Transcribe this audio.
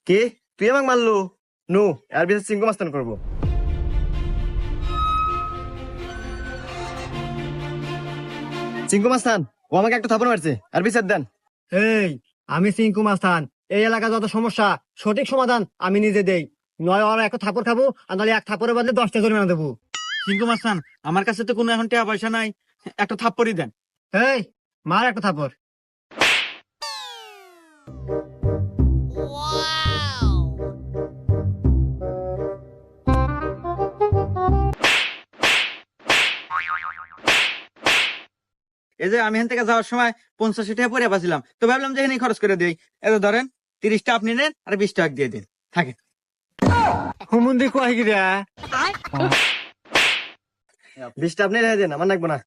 কে তুই আমাকে মারলো? নো, এর বিচার চিঙ্কু মাস্তান করবো। চিঙ্কু মাস্তান, ও আমাকে একটা থাপড় মারছে, আর বিচার দেন। এই, আমি সিংকু মাস্তান। এই এলাকা যত সমস্যা সঠিক সমাধান আমি নিজে দেই। নয় ওরা এক থাপড় খাবো, আর নাহলে এক থাপড়ের বদলে 10টা জরিমানা দেবো। সিংকু মাস্তান, আমার কাছে তো কোনো এখন টাকা পয়সা নাই, একটা থাপ্পড়ই দেন। এই, মার একটা থাপড়। এই যে আমি এখান থেকে যাওয়ার সময় 50 টাকা পরে পাচ্ছিলাম, তো ভাবলাম যে এখানে খরচ করে দিই। এত ধরেন 30টা আপনি নেন আর 20 টাকা দিয়ে দিন, থাকে। হুমুন্দি কয় গিরা? 20টা আপনি রেখে দেন, আমার লাগবে না।